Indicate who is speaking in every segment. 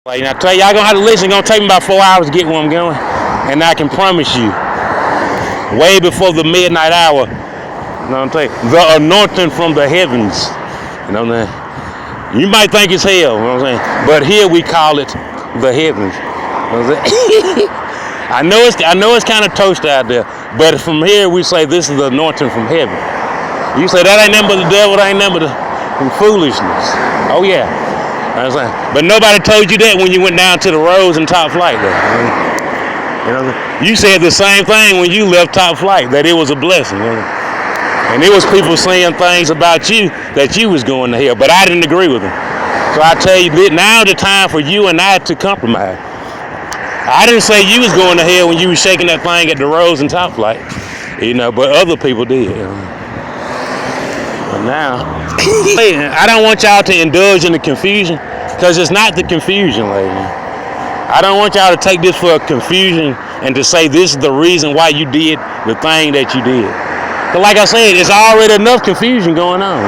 Speaker 1: Like, I tell y'all gonna have to listen. It's gonna take me about 4 hours to get where I'm going. And I can promise you, way before the midnight hour, you know what I'm saying? The anointing from the heavens. You know what I'm saying? You might think it's hell, you know what I'm saying? But here we call it the heavens. You know what I'm saying? I know it's kind of toast out there, but from here we say this is the anointing from heaven. You say that ain't nothing but the devil, that ain't nothing but the foolishness. Oh yeah. You know what I'm saying? But nobody told you that when you went down to the Rose and Top Flight though. You know what I'm saying? You said the same thing when you left Top Flight, that it was a blessing. You know? And it was people saying things about you that you was going to hell, but I didn't agree with them. So I tell you, now the time for you and I to compromise. I didn't say you was going to hell when you was shaking that thing at the Rose and Top Flight, you know, but other people did. You know? But now, I don't want y'all to indulge in the confusion, because it's not the confusion, lady. I don't want y'all to take this for a confusion and to say this is the reason why you did the thing that you did. But like I said, it's already enough confusion going on.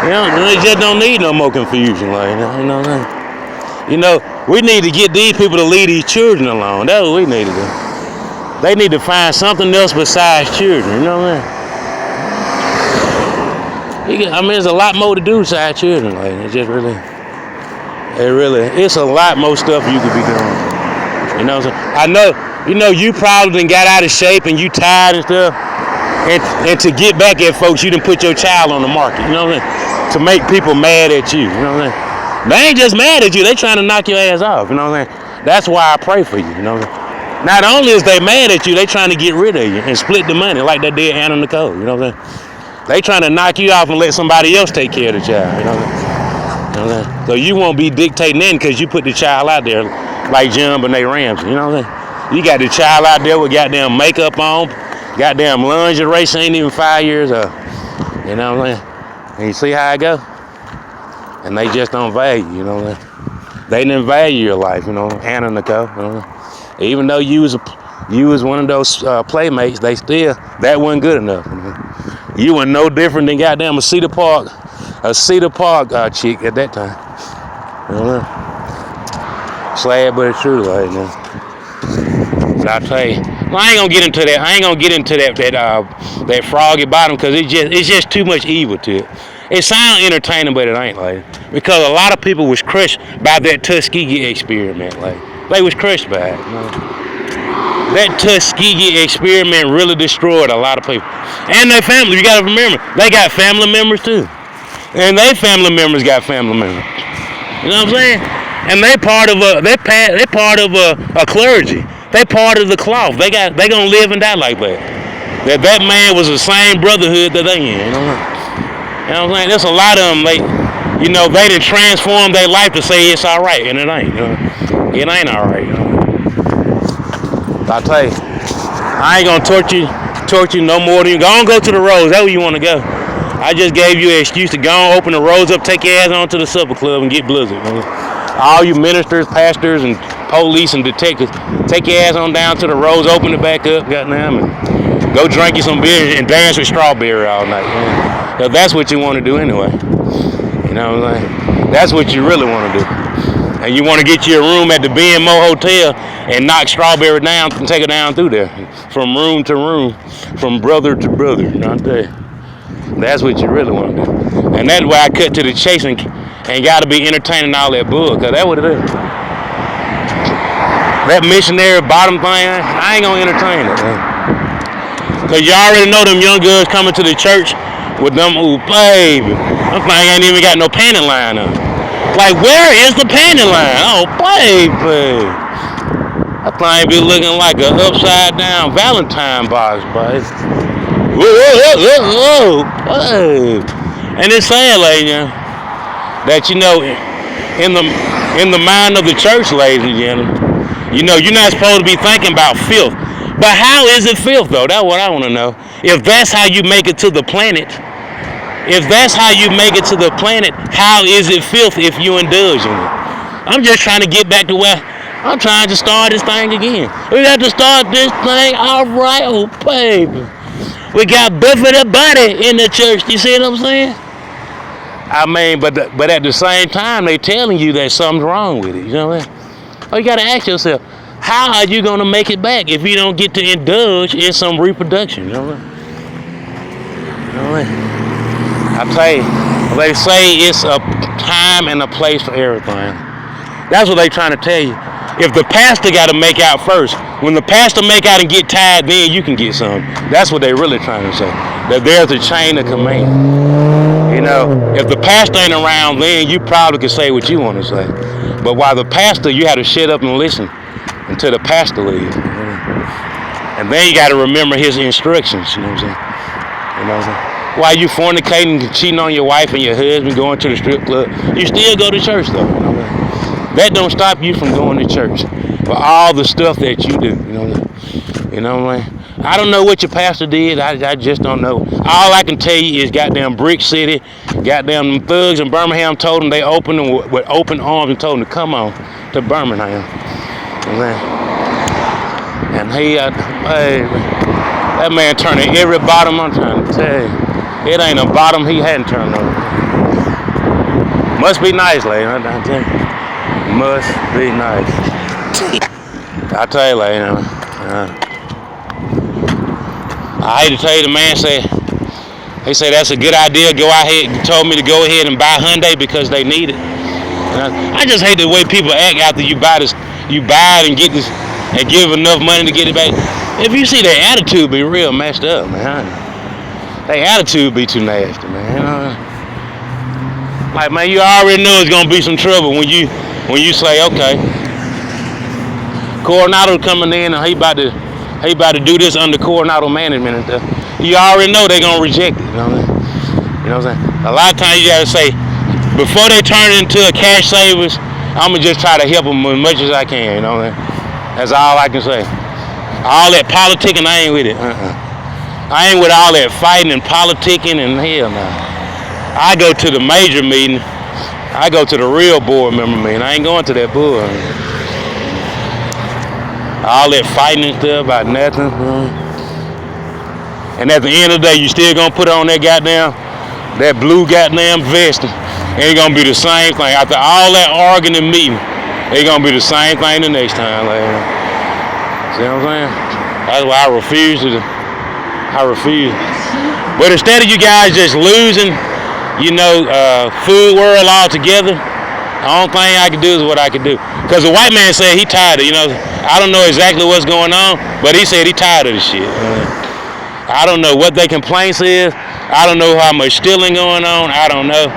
Speaker 1: You know, they just don't need no more confusion, like, you know what I'm saying? You know, we need to get these people to leave these children alone. That's what we need to do. They need to find something else besides children, you know what I mean? I mean, there's a lot more to do besides children, like, it's a lot more stuff you could be doing. You know what I'm saying? I know you probably done got out of shape and you tired and stuff. And to get back at folks, you done put your child on the market, you know what I mean? To make people mad at you, you know what I'm saying? They ain't just mad at you, they trying to knock your ass off, you know what I'm saying? That's why I pray for you, you know what I'm saying? Not only is they mad at you, they trying to get rid of you and split the money like they did Anna Nicole, you know what I'm saying? They trying to knock you off and let somebody else take care of the child, you know what I'm saying? You know what I'm saying? So you won't be dictating in because you put the child out there like John Benet Ramsey, you know what I'm saying? You got the child out there with goddamn makeup on, goddamn lingerie, she ain't even 5 years old, you know what I'm saying? And you see how it go? And they just don't value, you know what I'm saying? They didn't value your life, you know, Anna Nicole, you know? Even though you was one of those playmates, that wasn't good enough. You know? You were no different than goddamn a Cedar Park chick at that time. You know? Sad but it's true, like, you know? But I tell you, I ain't gonna get into that. I ain't gonna get into that froggy bottom, because it's just too much evil to it. It sounds entertaining, but it ain't, like, because a lot of people was crushed by that Tuskegee experiment, like, they was crushed by it. You know? That Tuskegee experiment really destroyed a lot of people and their family. You gotta remember, they got family members too, and their family members got family members. You know what I'm saying? And they part of a clergy. They part of the cloth. They gonna live and die like that. That man was the same brotherhood that they in. You know what I'm saying? There's a lot of them. They done transformed their life to say it's all right, and it ain't. You know? It ain't all right. You know? I tell you, I ain't gonna torture you no more than you. Go on, go to the Rose. That's where you want to go. I just gave you an excuse to go on, open the Rose up, take your ass on to the supper club and get blizzard. Man. All you ministers, pastors, and police and detectives, take your ass on down to the Rose, open it back up, goddamn, and go drink you some beer and dance with Strawberry all night. Man. So that's what you want to do anyway. You know what I'm saying? That's what you really want to do. And you want to get you a room at the BMO Hotel and knock Strawberry down and take her down through there, from room to room, from brother to brother. You know what I'm saying? That's what you really want to do. And that's why I cut to the chase and got to be entertaining all that bull, because that's what it is. That missionary bottom thing, I ain't going to entertain it. Because you already know them young girls coming to the church with them, ooh, baby, them thing ain't even got no panty line on. Like, where is the panty line? Oh, baby. That thing be looking like an upside down Valentine box, boy. Whoa, baby. And it's saying, like, that, in the mind of the church, ladies and gentlemen, you're not supposed to be thinking about filth. But how is it filth, though? That's what I want to know. If that's how you make it to the planet, how is it filth if you indulge in it? I'm just trying to get back to where I'm trying to start this thing again. We got to start this thing all right, oh baby. We got Buffy the Body in the church. You see what I'm saying? I mean, but at the same time, they telling you that something's wrong with it. You know what I mean? Oh, you got to ask yourself, how are you going to make it back if you don't get to indulge in some reproduction? You know what I mean? You know what I mean? I tell you, they say it's a time and a place for everything. That's what they trying to tell you. If the pastor got to make out first, when the pastor make out and get tired, then you can get some. That's what they really trying to say. That there's a chain of command. You know, if the pastor ain't around, then you probably can say what you want to say. But while the pastor, you have to shut up and listen until the pastor leaves. And then you got to remember his instructions. You know what I'm saying? You know what I'm saying? While you fornicating, cheating on your wife and your husband, going to the strip club, you still go to church though. You know what I mean? That don't stop you from going to church for all the stuff that you do. You know what I mean? I don't know what your pastor did. I just don't know. All I can tell you is goddamn Brick City, goddamn thugs in Birmingham told them they opened them with open arms and told them to come on to Birmingham. And he, that man turning every bottom. I'm trying to tell you. It ain't a bottom he hadn't turned on. Must be nice, lady. I tell you. Must be nice. I tell you, lady. I hate to tell you, the man said, he said that's a good idea. Go ahead. He told me to go ahead and buy Hyundai because they need it. And I just hate the way people act after you buy this. You buy it and get this and give enough money to get it back. If you see their attitude be real messed up, man. Their attitude be too nasty, man. You know? Like, man, you already know it's gonna be some trouble when you say, okay, Coronado coming in and he about to do this under Coronado management and stuff. You already know they're gonna reject it. You know what I mean? You know what I'm saying? A lot of times you gotta say, before they turn it into a cash savers, I'ma just try to help them as much as I can. You know what I mean? That's all I can say. All that politicking, I ain't with it. I ain't with all that fighting and politicking and hell no. I go to the major meeting. I go to the real board member meeting. I ain't going to that board. All that fighting and stuff about nothing. And at the end of the day, you still gonna put on that blue goddamn vest. And it's gonna be the same thing. After all that arguing and meeting, it's gonna be the same thing the next time. Like, see what I'm saying? That's why I refuse. But instead of you guys just losing, food world altogether, the only thing I can do is what I can do. Because the white man said he tired of, I don't know exactly what's going on, but he said he tired of the shit. I don't know what their complaints is. I don't know how much stealing going on. I don't know.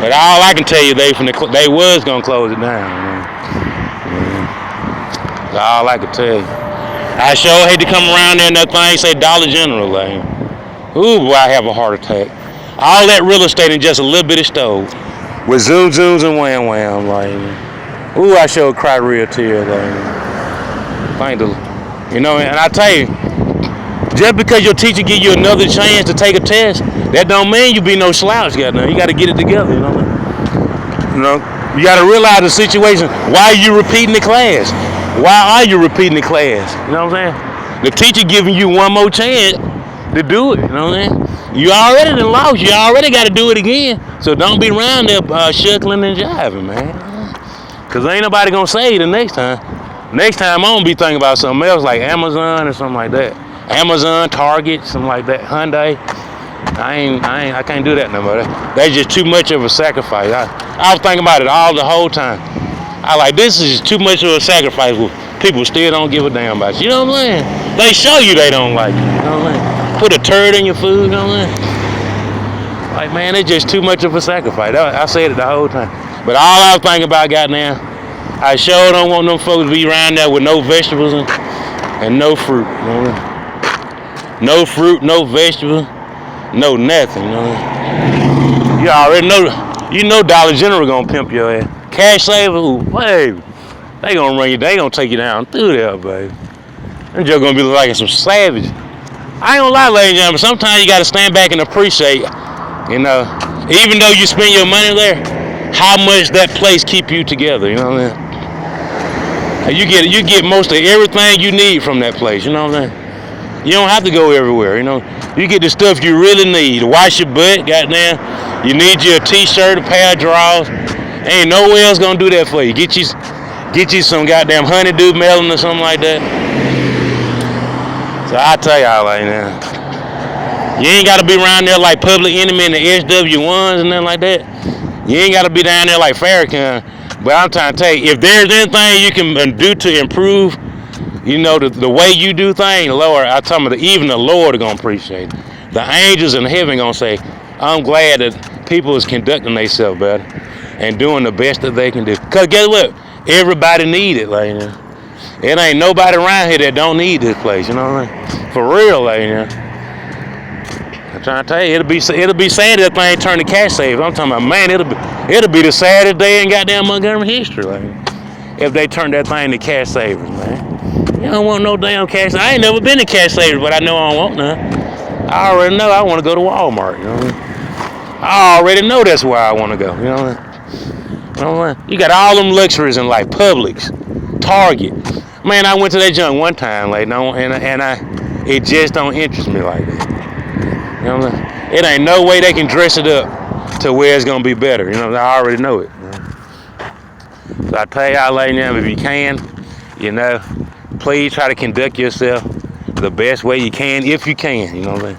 Speaker 1: But all I can tell you, they was going to close it down. That's all I can tell you. I sure hate to come around there and that thing say Dollar General, like, ooh, boy, I have a heart attack. All that real estate in just a little bit of stove with zoom zooms and wham wham, like, ooh, I sure cry real tears, like, and I tell you, just because your teacher give you another chance to take a test, that don't mean you be no slouch, goddamn. You got to get it together, you got to realize the situation. Why are you repeating the class? Why are you repeating the class? You know what I'm saying? The teacher giving you one more chance to do it. You know what I'm saying? You already done lost. You already got to do it again. So don't be around there shuckling and jiving, man. Because ain't nobody going to save you the next time. Next time I'm going to be thinking about something else like Amazon or something like that. Amazon, Target, something like that. Hyundai. I can't do that no more. That's just too much of a sacrifice. I was thinking about it the whole time. I like, this is too much of a sacrifice. People still don't give a damn about you. You know what I'm saying? They show you they don't like you. You know what I'm saying? Put a turd in your food. You know what I'm saying? Like, man, it's just too much of a sacrifice. I said it the whole time. But all I was thinking about, goddamn, I sure don't want them folks to be around there with no vegetables and no fruit. You know what I mean? No fruit, no vegetables, no nothing. You know what I mean? You already know Dollar General gonna pimp your ass. Cash saver, ooh, baby. They gonna run you, they gonna take you down through there, baby. Them just gonna be like some savage. I ain't gonna lie, ladies and gentlemen, sometimes you gotta stand back and appreciate, even though you spend your money there, how much that place keep you together, you know what I mean? You get most of everything you need from that place, you know what I'm saying? You don't have to go everywhere, you get the stuff you really need. Wash your butt, goddamn. You need you a t-shirt, a pair of drawers. Ain't nowhere else gonna do that for you. Get you some goddamn honeydew melon or something like that. So I tell y'all like that. You ain't gotta be around there like Public Enemy and the SW1s and nothing like that. You ain't gotta be down there like Farrakhan. But I'm trying to tell you, if there's anything you can do to improve, you know, the way you do things, Lord, I tell you, even the Lord are gonna appreciate it. The angels in heaven gonna say, I'm glad that people is conducting themselves better and doing the best that they can do. Cause guess what? Everybody need it, like, you know? It ain't nobody around here that don't need this place, you know what I mean? For real, like, you know? I'm trying to tell you, it'll be sad if that thing turn to cash savers. I'm talking about, man, it'll be the saddest day in goddamn Montgomery history, like, if they turn that thing to cash savers, man. You don't want no damn cash. I ain't never been to cash savers, but I know I don't want none. I already know I want to go to Walmart, you know what I mean? I already know that's where I want to go, you know what I mean? You got all them luxuries in like Publix, Target. Man, I went to that junk one time, like, no, it just don't interest me like that. You know what I mean? It ain't no way they can dress it up to where it's gonna be better. You know, I already know it. You know? So I tell y'all right now, if you can, you know, please try to conduct yourself the best way you can, if you can. You know what I mean?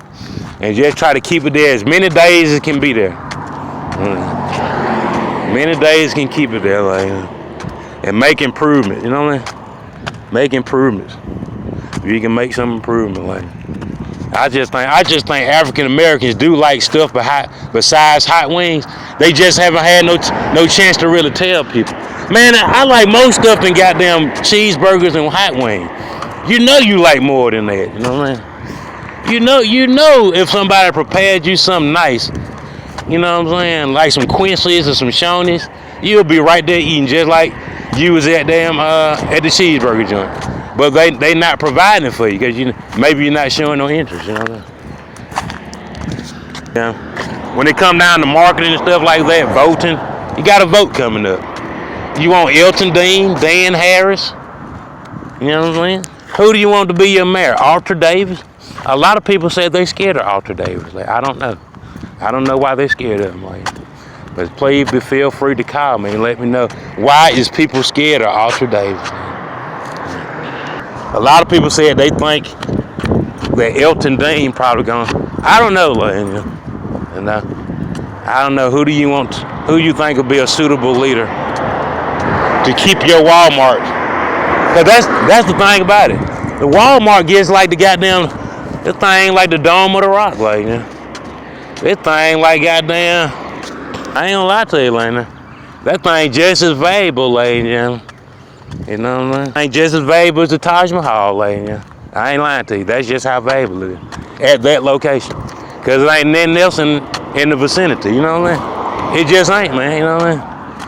Speaker 1: And just try to keep it there as many days as it can be there. Many days can keep it there, like, and make improvements. You know what I mean? Make improvements. If you can make some improvement, like, I just think African Americans do like stuff besides hot wings. They just haven't had no chance to really tell people. Man, I like most stuff than goddamn cheeseburgers and hot wings. You know you like more than that. You know what I mean? You know if somebody prepared you something nice. You know what I'm saying? Like some Quincy's or some Shoney's, you'll be right there eating just like you was at at the cheeseburger joint. But they not providing it for you because maybe you're not showing no interest. You know what I'm saying? Yeah. When it come down to marketing and stuff like that, voting, you got a vote coming up. You want Elton Dean, Dan Harris? You know what I'm saying? Who do you want to be your mayor? Arthur Davis? A lot of people said they scared of Arthur Davis. Like, I don't know. I don't know why they're scared of him. Like, but please feel free to call me and let me know why is people scared of Arthur Davis. A lot of people said they think that Elton Dean probably gonna. I don't know, like, and I don't know who you think will be a suitable leader to keep your Walmart. Cause that's the thing about it. The Walmart gets like the goddamn. This thing like the Dome of the Rock, like, you know. This thing like goddamn, I ain't gonna lie to you, Lena. That thing just as valuable, lady. You know what I mean? Ain't just as valuable as the Taj Mahal, lady. I ain't lying to you. That's just how valuable it is at that location. Cause it ain't nothing else in the vicinity. You know what I mean? It just ain't, man. You know what I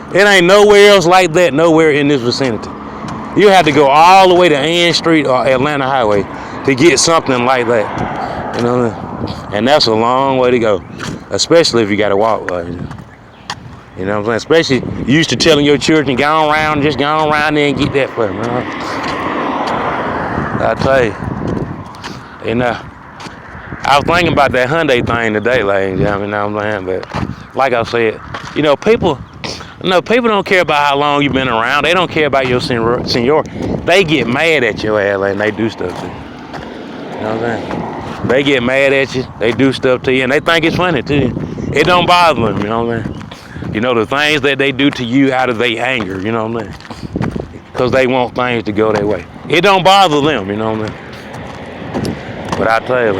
Speaker 1: mean? It ain't nowhere else like that. Nowhere in this vicinity. You have to go all the way to Ann Street or Atlanta Highway to get something like that. You know what I mean? And that's a long way to go, especially if you got to walk. Like, you know what I'm saying? Especially you used to telling your children, go around there and get that for them. You know? I tell you, I was thinking about that Hyundai thing today, like, you know what I'm saying? But like I said, people don't care about how long you've been around. They don't care about your seniority. They get mad at your ass, like, and they do stuff to you. You know what I'm saying? They get mad at you, they do stuff to you, and they think it's funny too. It don't bother them, you know what I mean? You know, the things that they do to you out of their anger, you know what I mean? Because they want things to go their way. It don't bother them, you know what I mean? But I tell you,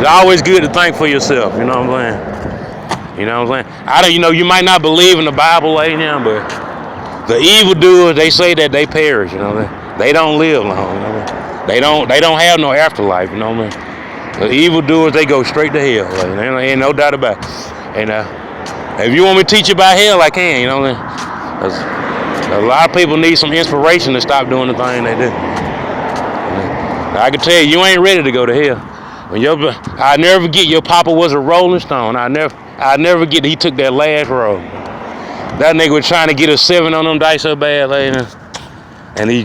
Speaker 1: it's always good to think for yourself, you know what I'm saying? You know what I'm saying? You might not believe in the Bible right now, but the evildoers, they say that they perish, you know what I mean? They don't live long, you know what I mean? They don't have no afterlife, you know what I mean? The evildoers, they go straight to hell. Like, there ain't no doubt about it. And if you want me to teach you about hell, I can, you know what I mean? 'Cause a lot of people need some inspiration to stop doing the thing they do. I can tell you ain't ready to go to hell. I never forget your papa was a Rolling Stone. I never forget he took that last roll. That nigga was trying to get a 7 on them dice so bad, like, and he